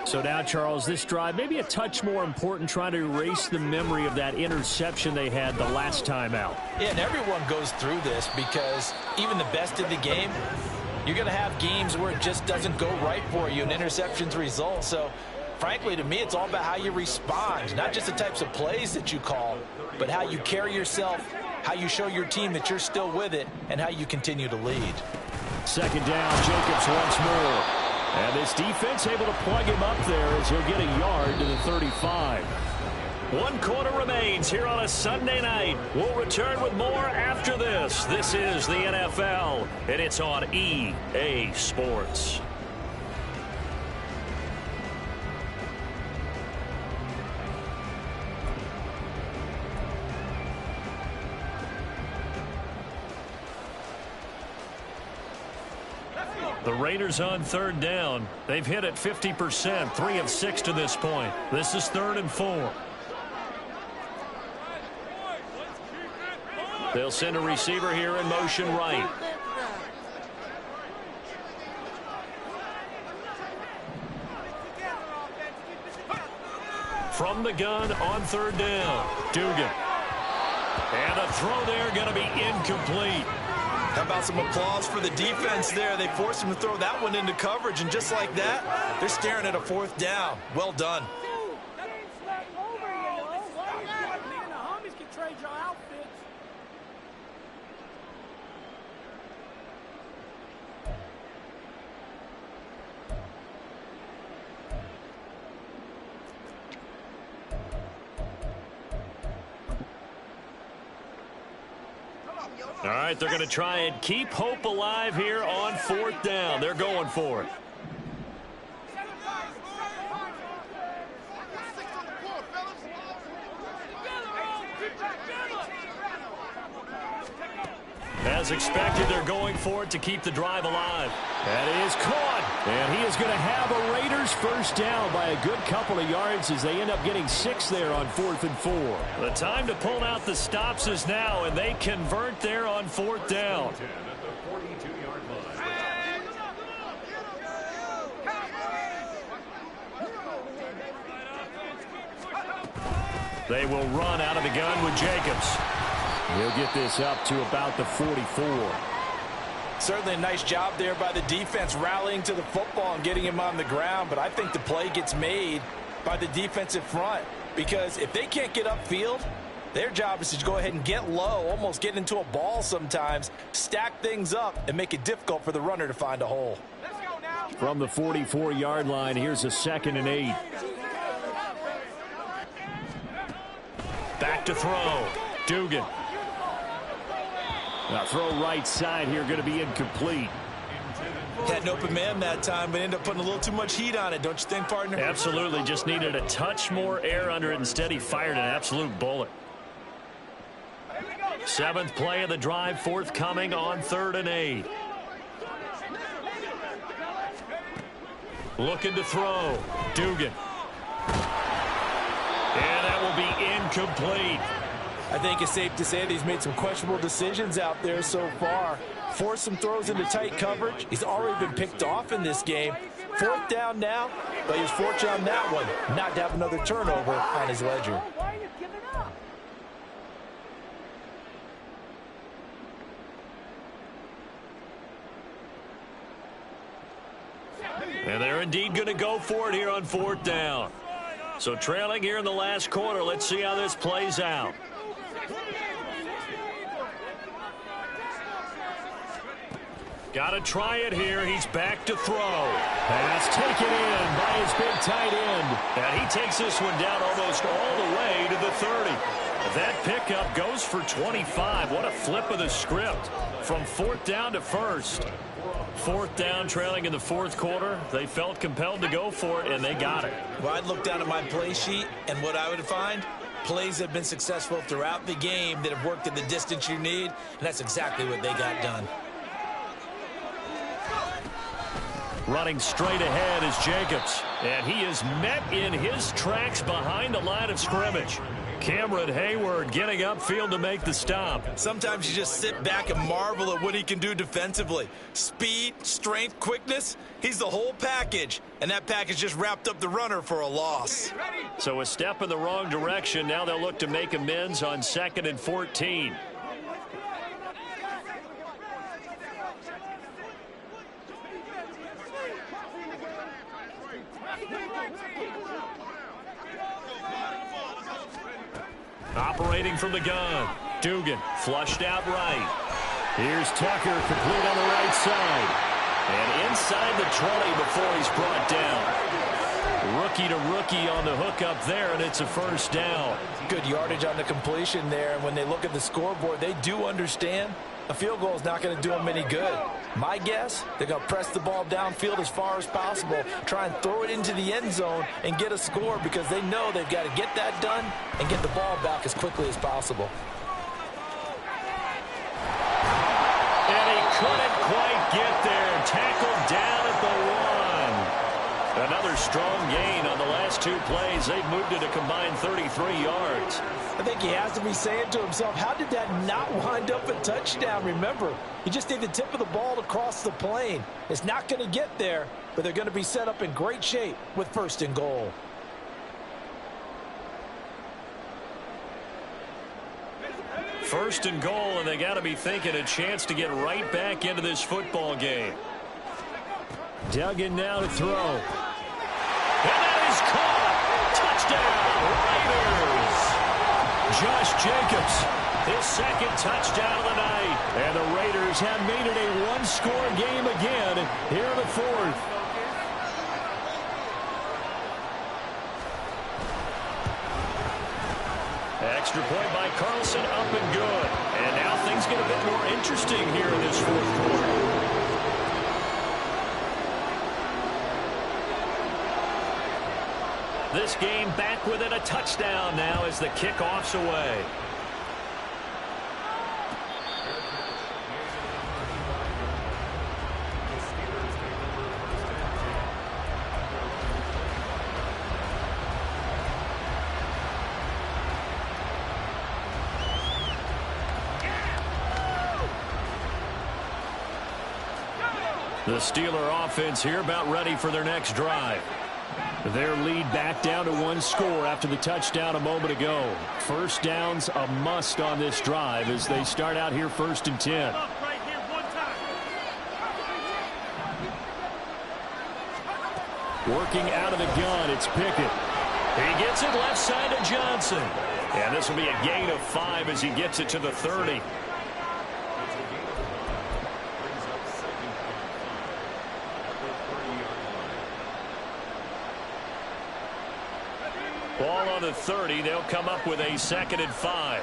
So now, Charles, this drive maybe a touch more important, trying to erase the memory of that interception they had the last time out. Yeah, and everyone goes through this because even the best in the game, you're going to have games where it just doesn't go right for you and interceptions result. So, frankly, to me, it's all about how you respond, not just the types of plays that you call, but how you carry yourself, how you show your team that you're still with it, and how you continue to lead. Second down, Jacobs once more. And this defense able to plug him up there as he'll get a yard to the 35. 1 quarter remains here on a Sunday night. We'll return with more after this. This is the NFL, and it's on EA Sports. The Raiders on third down. They've hit it 50%, 3 of 6 to this point. This is 3rd and 4. They'll send a receiver here in motion right. From the gun on third down, Dugan. And a throw there going to be incomplete. How about some applause for the defense there? They forced him to throw that one into coverage, and just like that, they're staring at a 4th down. Well done. All right, they're going to try and keep hope alive here on 4th down. They're going for it. As expected, they're going for it to keep the drive alive. That is caught. And he is going to have a Raiders first down by a good couple of yards as they end up getting 6 there on 4th and 4. The time to pull out the stops is now, and they convert there on 4th down. They will run out of the gun with Jacobs. He'll get this up to about the 44. Certainly a nice job there by the defense rallying to the football and getting him on the ground, but I think the play gets made by the defensive front because if they can't get upfield, their job is to go ahead and get low, almost get into a ball sometimes, stack things up, and make it difficult for the runner to find a hole. From the 44-yard line, here's a 2nd and 8. Back to throw. Dugan. Now throw right side here, going to be incomplete. Had an open man that time, but ended up putting a little too much heat on it, don't you think, partner? Absolutely. Just needed a touch more air under it. Instead, he fired an absolute bullet. 7th play of the drive, forthcoming on 3rd and 8. Looking to throw. Dugan. And that will be incomplete. I think it's safe to say that he's made some questionable decisions out there so far. Forced some throws into tight coverage. He's already been picked off in this game. 4th down now, but he was fortunate on that one not to have another turnover on his ledger. And they're indeed going to go for it here on 4th down. So trailing here in the last quarter, let's see how this plays out. Got to try it here. He's back to throw. Pass taken in by his big tight end. And he takes this one down almost all the way to the 30. That pickup goes for 25. What a flip of the script from 4th down to 1st. 4th down, trailing in the 4th quarter. They felt compelled to go for it, and they got it. Well, I'd look down at my play sheet, and what I would find, plays have been successful throughout the game that have worked at the distance you need, and that's exactly what they got done. Running straight ahead is Jacobs, and he is met in his tracks behind the line of scrimmage. Cameron Hayward getting upfield to make the stop. Sometimes you just sit back and marvel at what he can do defensively. Speed, strength, quickness, he's the whole package. And that package just wrapped up the runner for a loss. So a step in the wrong direction. Now they'll look to make amends on 2nd and 14. Operating from the gun. Dugan flushed out right. Here's Tucker, complete on the right side. And inside the 20 before he's brought down. Rookie to rookie on the hook up there, and it's a first down. Good yardage on the completion there. And when they look at the scoreboard, they do understand a field goal is not going to do them any good. My guess, they're going to press the ball downfield as far as possible, try and throw it into the end zone and get a score because they know they've got to get that done and get the ball back as quickly as possible. And he couldn't quite get there. Tackled down at the 1. Another strong gain on the last 2 plays. They've moved it a combined 33 yards. I think he has to be saying to himself, how did that not wind up a touchdown? Remember, he just need the tip of the ball to cross the plane. It's not going to get there, but they're going to be set up in great shape with 1st and goal. First and goal, and they got to be thinking a chance to get right back into this football game. Duggan now to throw. And that is caught. Touchdown, Raiders. Josh Jacobs, his 2nd touchdown of the night. And the Raiders have made it a 1-score game again here in the 4th. Extra point by Carlson, up and good. And now things get a bit more interesting here in this 4th quarter. This game back within a touchdown now as the kickoff's away. The Steeler offense here about ready for their next drive. Their lead back down to 1 score after the touchdown a moment ago. First down's a must on this drive as they start out here 1st and 10. Working out of the gun, it's Pickett. He gets it left side to Johnson. And this will be a gain of 5 as he gets it to the 30. Ball on the 30. They'll come up with a 2nd and 5.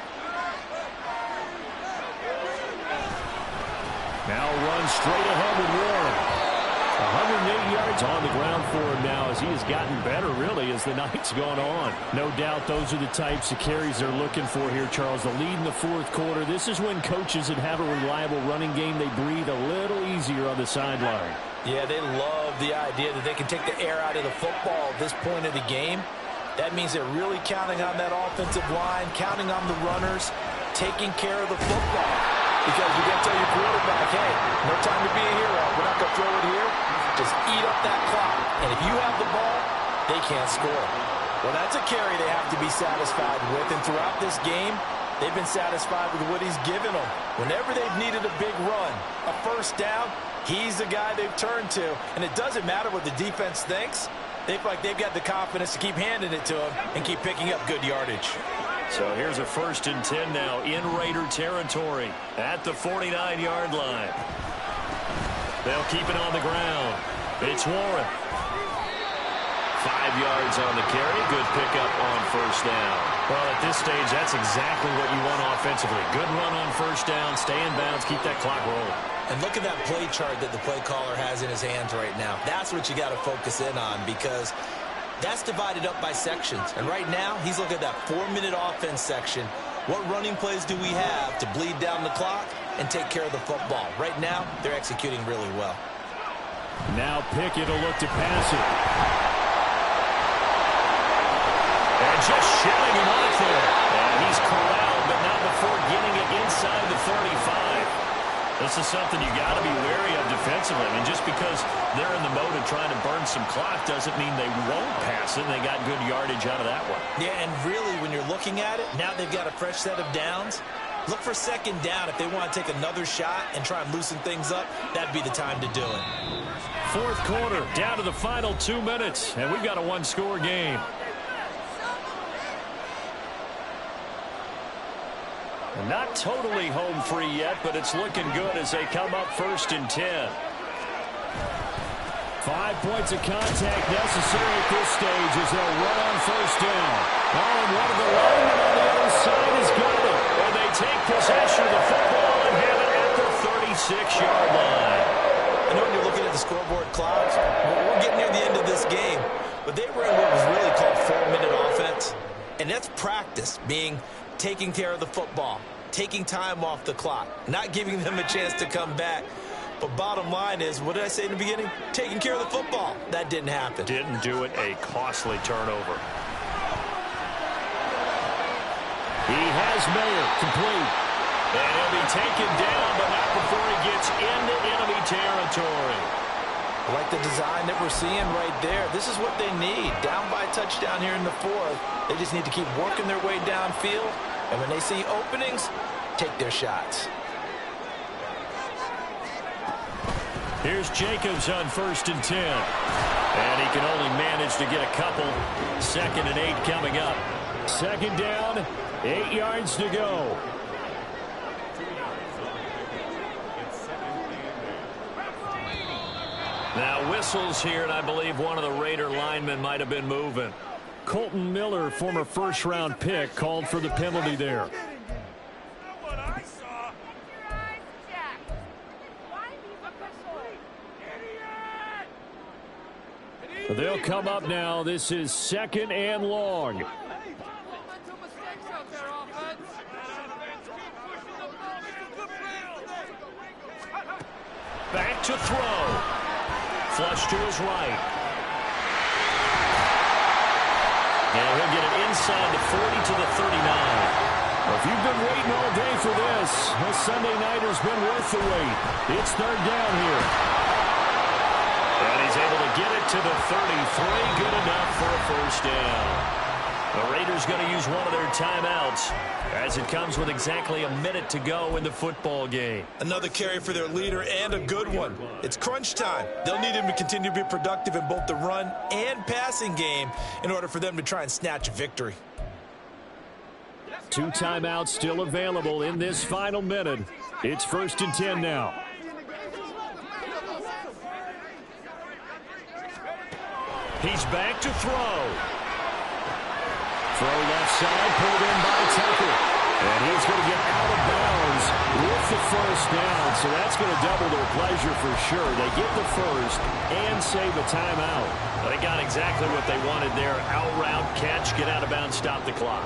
Now run straight ahead with Warren. 108 yards on the ground for him now as he has gotten better, really, as the night's gone on. No doubt those are the types of carries they're looking for here, Charles. The lead in the 4th quarter. This is when coaches that have a reliable running game, they breathe a little easier on the sideline. Yeah, they love the idea that they can take the air out of the football at this point of the game. That means they're really counting on that offensive line, counting on the runners, taking care of the football. Because you got to tell your quarterback, hey, no time to be a hero. We're not going to throw it here. Just eat up that clock. And if you have the ball, they can't score. Well, that's a carry they have to be satisfied with. And throughout this game, they've been satisfied with what he's given them. Whenever they've needed a big run, a first down, he's the guy they've turned to. And it doesn't matter what the defense thinks. They feel like they've got the confidence to keep handing it to him and keep picking up good yardage. So here's a 1st and 10 now in Raider territory at the 49-yard line. They'll keep it on the ground. It's Warren. 5 yards on the carry. Good pickup on first down. Well, at this stage, that's exactly what you want offensively. Good run on first down. Stay in bounds. Keep that clock rolling. And look at that play chart that the play caller has in his hands right now. That's what you got to focus in on because that's divided up by sections. And right now, he's looking at that 4-minute offense section. What running plays do we have to bleed down the clock and take care of the football? Right now, they're executing really well. Now Pickett will look to pass it. And just shipping him off there. And he's corralled, but not before getting it inside the 35. This is something you got to be wary of defensively. I mean, just because they're in the mode of trying to burn some clock doesn't mean they won't pass it. They got good yardage out of that one. Yeah, and really, when you're looking at it, now they've got a fresh set of downs. Look for second down. If they want to take another shot and try and loosen things up, that'd be the time to do it. Fourth quarter, down to the final 2 minutes, and we've got a one-score game. Not totally home free yet, but it's looking good as they come up 1st and 10. 5 points of contact necessary at this stage as they'll run on 1st down. Oh, and one of the linemen on the other side has got it. And they take possession of the football and have it at the 36-yard line. I know when you're looking at the scoreboard clouds, we're getting near the end of this game, but they were in what was really called 4-minute offense. And that's practice, being taking care of the football, taking time off the clock, not giving them a chance to come back. But bottom line is, what did I say in the beginning? Taking care of the football. That didn't happen. Didn't do it. A costly turnover. He has Miller complete. And he'll be taken down, but not before he gets into enemy territory. I like the design that we're seeing right there. This is what they need. Down by a touchdown here in the 4th. They just need to keep working their way downfield. And when they see openings, take their shots. Here's Jacobs on 1st and 10. And he can only manage to get a couple. 2nd and 8 coming up. 2nd down, 8 yards to go. Now whistles here, and I believe one of the Raider linemen might have been moving. Colton Miller, former first-round pick, called for the penalty there. They'll come up now. This is 2nd and long. Back to throw. Flush to his right. And he'll get it inside the 40 to the 39. Well, if you've been waiting all day for this Sunday night has been worth the wait. It's 3rd down here. And he's able to get it to the 33. Good enough for a 1st down. The Raiders going to use one of their timeouts as it comes with exactly a minute to go in the football game. Another carry for their leader and a good one. It's crunch time. They'll need him to continue to be productive in both the run and passing game in order for them to try and snatch a victory. 2 timeouts still available in this final minute. It's 1st and 10 now. He's back to throw. Throw left side, pulled in by Tucker. And he's going to get out of bounds with the 1st down. So that's going to double their pleasure for sure. They get the 1st and save a timeout. They got exactly what they wanted there. Out route, catch, get out of bounds, stop the clock.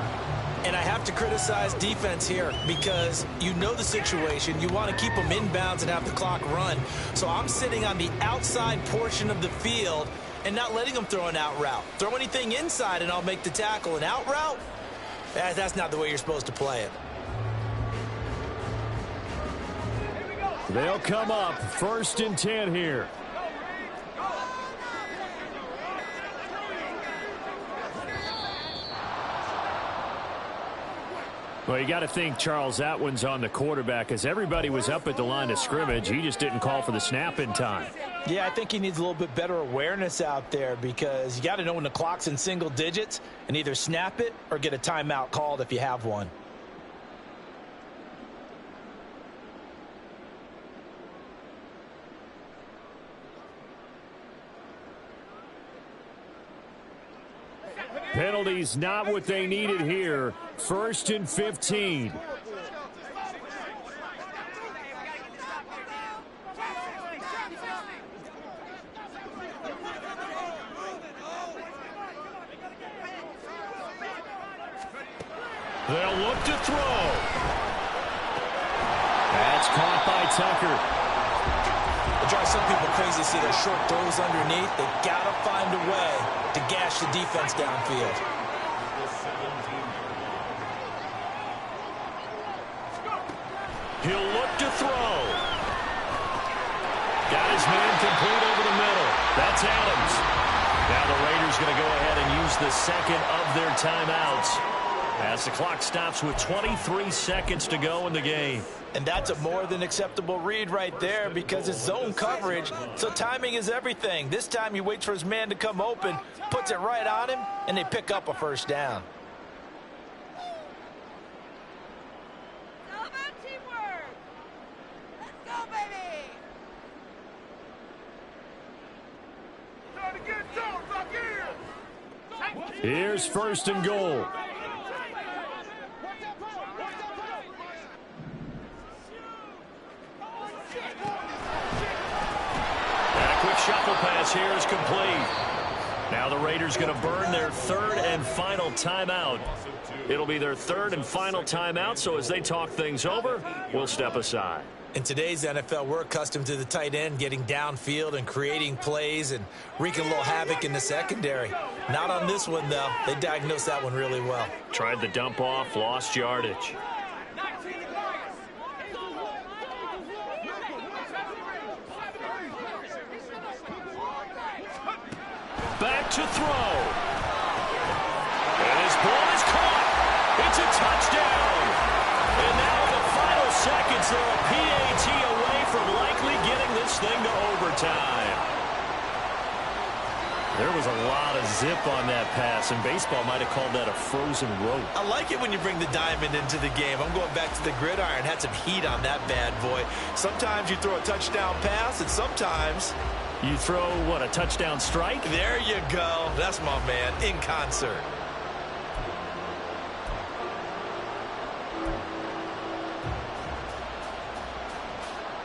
And I have to criticize defense here because you know the situation. You want to keep them inbounds and have the clock run. So I'm sitting on the outside portion of the field and not letting them throw an out route. Throw anything inside and I'll make the tackle. An out route? That's not the way you're supposed to play it. They'll come up 1st and 10 here. Well, you got to think, Charles, that one's on the quarterback as everybody was up at the line of scrimmage. He just didn't call for the snap in time. Yeah, I think he needs a little bit better awareness out there because you got to know when the clock's in single digits and either snap it or get a timeout called if you have one. Penalties not what they needed here. 1st and 15. They'll look to throw. That's caught by Tucker. It drives some people crazy to see those short throws underneath. They got to find a way to gash the defense downfield. He'll look to throw. Got his man complete over the middle. That's Adams. Now the Raiders going to go ahead and use the second of their timeouts as the clock stops with 23 seconds to go in the game. And that's a more than acceptable read right there because it's zone coverage, so timing is everything. This time he waits for his man to come open, puts it right on him, and they pick up a first down. Here's first and goal. And a quick shuffle pass here is complete. Now the Raiders going to burn their third and final timeout. It'll be their third and final timeout, so as they talk things over, we'll step aside. In today's NFL, we're accustomed to the tight end getting downfield and creating plays and wreaking a little havoc in the secondary. Not on this one, though. They diagnosed that one really well. Tried the dump off, lost yardage. Back to throw. And his ball is caught. It's a touchdown. And now in the final seconds, they're a PAT away from likely getting this thing to overtime. There was a lot of zip on that pass, and baseball might have called that a frozen rope. I like it when you bring the diamond into the game. I'm going back to the gridiron. Had some heat on that bad boy. Sometimes you throw a touchdown pass, and sometimes you throw, what, a touchdown strike? There you go. That's my man, in concert.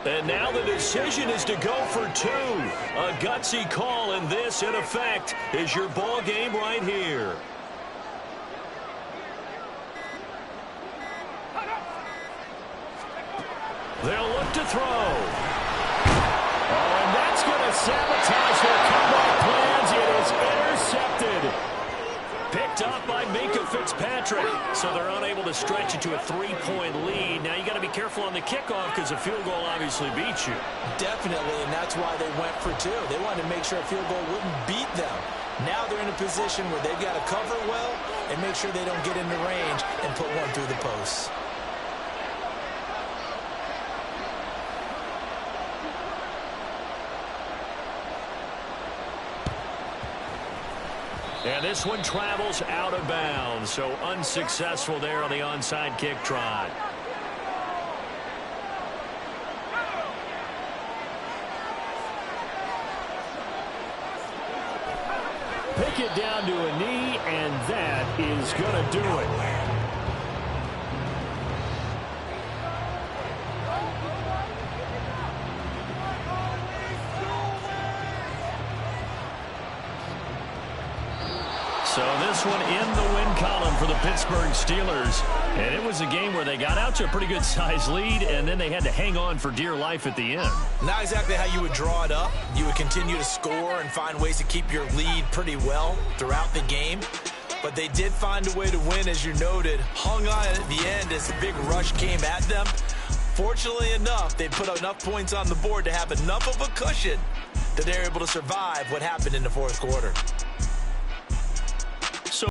And now the decision is to go for two. A gutsy call, and this, in effect, is your ball game right here. They'll look to throw. Oh, and that's going to sabotage their comeback plans. It is intercepted. Picked up by Minka Fitzpatrick. So they're unable to stretch it to a 3-point lead. Now you got to be careful on the kickoff because a field goal obviously beats you. Definitely, and that's why they went for two. They wanted to make sure a field goal wouldn't beat them. Now they're in a position where they've got to cover well and make sure they don't get into range and put one through the posts. And this one travels out of bounds, so unsuccessful there on the onside kick try. Pick it down to a knee, and that is going to do it. So this one in the win column for the Pittsburgh Steelers. And it was a game where they got out to a pretty good size lead, and then they had to hang on for dear life at the end. Not exactly how you would draw it up. You would continue to score and find ways to keep your lead pretty well throughout the game. But they did find a way to win, as you noted. Hung on at the end as the big rush came at them. Fortunately enough, they put enough points on the board to have enough of a cushion that they're able to survive what happened in the fourth quarter.